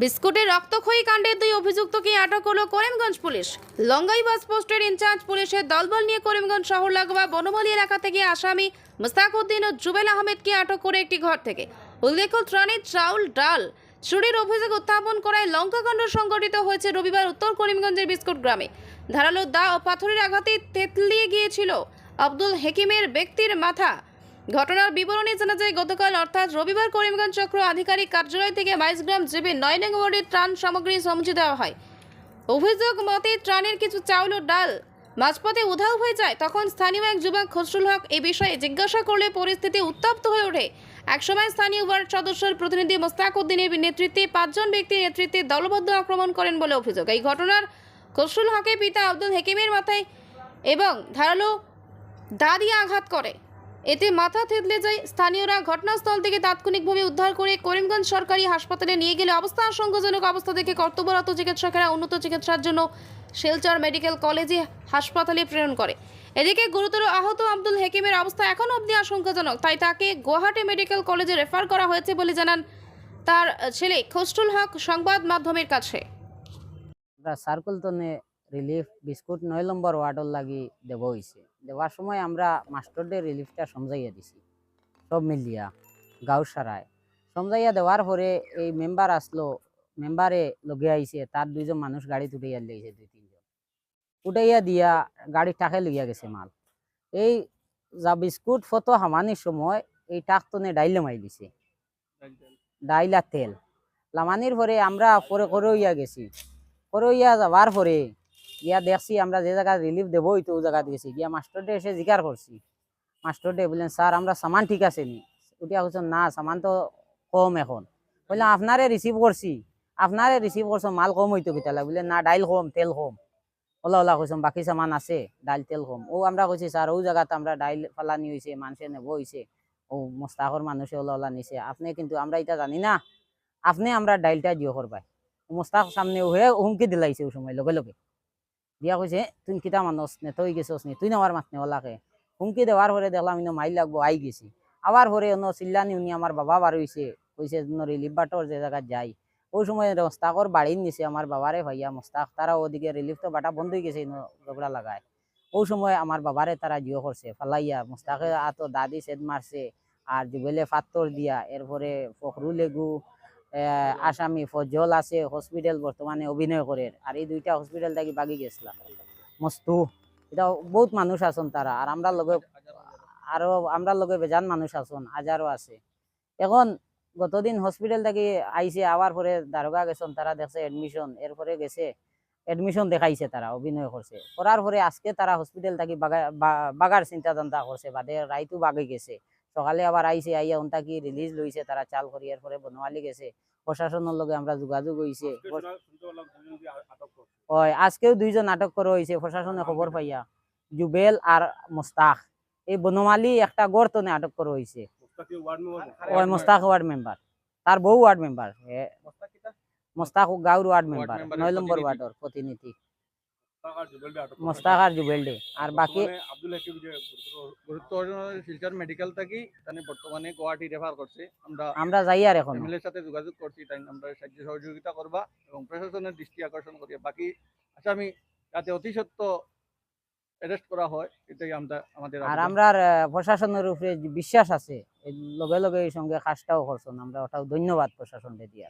বিস্কুটের রক্তক্ষয়ী কাণ্ডে দুই অভিযুক্তকে আটক করল করিমগঞ্জ পুলিশ। লঙ্গাই বাস পোস্টের ইনচার্জ পুলিশের দলবল নিয়ে করিমগঞ্জ শহর লাগোয়া বনমালী এলাকা থেকে আসামি মুস্তাক উদ্দিন ও জুবেল আহমেদকে আটক করে একটি ঘর থেকে উল্লেখ্য ত্রাণে চাউল ডাল চুরির অভিযোগ উত্থাপন করায় লঙ্কাকাণ্ড সংঘটিত হয়েছে রবিবার উত্তর করিমগঞ্জের বিস্কুট গ্রামে। ধারালো দা ও পাথরের আঘাতে থেতলিয়ে গিয়েছিল আব্দুল হেকিমের ব্যক্তির মাথা। ঘটনার বিবরণী জানা যায়, গতকাল অর্থাৎ রবিবার করিমগঞ্জ চক্র আধিকারিক কার্যালয় থেকে 22 গ্রাম জিবি 9 নং ওয়ার্ডের ত্রাণ সামগ্রী সমঝে দেওয়া হয়। অভিযোগ মতে ত্রাণের কিছু চাউল ও ডাল মাঝপথে উধাও হয়ে যায়। তখন স্থানীয় এক যুবক খসরুল হক এই বিষয়ে জিজ্ঞাসা করলে পরিস্থিতি উত্তপ্ত হয়ে ওঠে। একসময় স্থানীয় ওয়ার্ড সদস্যের প্রতিনিধি মোস্তাক উদ্দিনের নেতৃত্বে 5 জন ব্যক্তির নেতৃত্বে দলবদ্ধ আক্রমণ করেন বলে অভিযোগ। এই ঘটনার খসরুল হকের পিতা আব্দুল হেকিমের মাথায় এবং ধারালো দা দিয়ে আঘাত করে, এতে মাথা থেতলে যায়। স্থানীয়রা ঘটনাস্থল থেকে তাৎক্ষণিকভাবে উদ্ধার করে করিমগঞ্জ সরকারি হাসপাতালে নিয়ে গেলে অবস্থা আশঙ্কাজনক অবস্থা দেখে কর্তব্যরত চিকিৎসকেরা উন্নত চিকিৎসার জন্য শিলচর মেডিকেল কলেজে হাসপাতালে প্রেরণ করে। এদিকে গুরুতর আহত আব্দুল হেকিমের অবস্থা এখনও অবধি আশঙ্কাজনক, তাই তাকে গুয়াহাটি মেডিকেল কলেজে রেফার করা হয়েছে বলে জানান তার ছেলে খসরুল হক সংবাদ মাধ্যমের কাছে। সার্কুল তনে রিলিফ বিস্কুট 9 নম্বর ওয়ার্ডর লাগি দেব হয়েছে। দেওয়ার সময় আমরা মাস্টারদের রিলিফটা সমঝাইয়া দিছি, সব মিলিয়া গাঁও সারায় সমঝাইয়া দেওয়ার পরে এই মেম্বার আসলো, মেম্বারে লগে আইছে, তার 2 জন মানুষ গাড়িতে উঠাইয়া লিয়েছে, 2-3 জন উঠাইয়া দিয়া গাড়ি টাকে লইয়া গেছে মাল। এই যা বিস্কুট ফটো হামানির সময় এই টাকতনে ডাইলে মাই দিছে, ডাইলা তেল লামানির পরে আমরা পরে করইয়া গেছি। করইয়া যাবার পরে গিয়া দেখছি আমরা যে জায়গা রিলিফ দেবো ওই জায়গা গেছি, গিয়া মাস্টারডে এসে জিজ্ঞাসা করছি। মাস্টারডে বললেন, স্যার আমরা সামান ঠিক আছে নি? উঠিয়া বলছেন, না সামান তো কম এখন। বললাম, আপনারে রিসিভ করছি, আপনারে রিসিভ করছো, মাল কম হইতো কিতালা? বললেন, না ডাইল কম তেল কম। ওলা ওলা কইছম বাকি সামান আছে, ডাইল তেল কম। ও আমরা কইছি, স্যার ওই জায়গাতে আমরা ডাইল ফালানি হয়েছে, মানুষে নেব হয়েছে, ও মোস্তাকর মানুষে ওলা ওলা নিছে, আপনি কিন্তু আমরা এটা জানি না, আপনি আমরা ডাইলটা দিও করবাই। মোস্তাক সামনে হয়ে হুমকি দিলাইছে ওই সময় লগে লগে দিয়া কইছে, তুই কিতা মানুষ নে, তুই গেছিস নি, তুই না আমার মাতনে ওলাকে হুমকি দেওয়ার পরে দেখলাম ইনো মাইল লাগবো, আই গেছি। আবার পরে অন্য চিল্লানি উনি আমার বাবা বার হইছে, কইছে রিলিফ বাটর যে জায়গা যাই। ওই সময় মোস্তাকর বাড়ির নিছে আমার বাবারে ভাইয়া মোস্তাক, তারা ওদিকে রিলিফ তো বাটা বন্ধ হয়ে গেছে ঝগড়া লাগায়। ওই সময় আমার বাবারে তারা জিও করছে ফালাইয়া, মোস্তাকে আতো দাদি সেদ মারছে, আর জুবেলে ফাত্তর দিয়া। এরপরে ফখরুল লেগু আসামি ফজল আছে হসপিটাল বর্তমানে অভিনয় করে, আর এই 2টা হসপিটাল থেকে বাগি গেছিলাম মস্তু। এটা বহুত মানুষ আছেন তারা, আর আমরা লগে আরো আমরা লগে বেজান মানুষ আছেন, হাজারও আছে। এখন গতদিন হসপিটাল থেকে আইছে, আবার পরে দারোগা গেছেন, তারা দেখছে এডমিশন, এরপরে গেছে এডমিশন দেখাইছে, তারা অভিনয় করছে। করার পরে আজকে তারা হসপিটাল থেকে বাগার চিন্তা ধান্দা করছে, বাদে রাইতু বাগে গেছে। সকালে আবার আইছে, আইয়া উনটা কি রিলিজ লইছে তারা চাল করি। এরপরে বনওয়ালি গেছে, প্রশাসনের লগে আমরা যোগাযোগ হইছে। হয় আজকেও 2 জন আটক করা হয়েছে, প্রশাসনে খবর পাইয়া জুবেল আর মোস্তাক। এই বনমালী একটা গর্তনে আটক করা হয়েছে। ওই মোস্তাক ওয়ার্ড মেম্বার, তার বউ ওয়ার্ড মেম্বার, মোস্তাক গাঁওর ওয়ার্ড মেম্বার 9 নম্বর ওয়ার্ডর প্রতিনিধি মোস্তাক আর জুবেল ডে। আর বাকি আব্দুল হাকিম যে গুরুত্ব শিলচর মেডিকেল থেকে তানি বর্তমানে গুয়াহাটি রেফার করছে। আমরা যাই আর এখন ফ্যামিলির সাথে যোগাযোগ করছি, তাই আমরা সাহায্য সহযোগিতা করবা এবং প্রশাসনের দৃষ্টি আকর্ষণ করি বাকি আসামি যাতে অতি সত্য অ্যারেস্ট করা হয়, এটাই আমাদের। আর আমরা প্রশাসনের উপরে বিশ্বাস আছে, লগে লগে এই সঙ্গে কাজটাও করছেন, আমরা ওটাও ধন্যবাদ প্রশাসনকে দিয়া।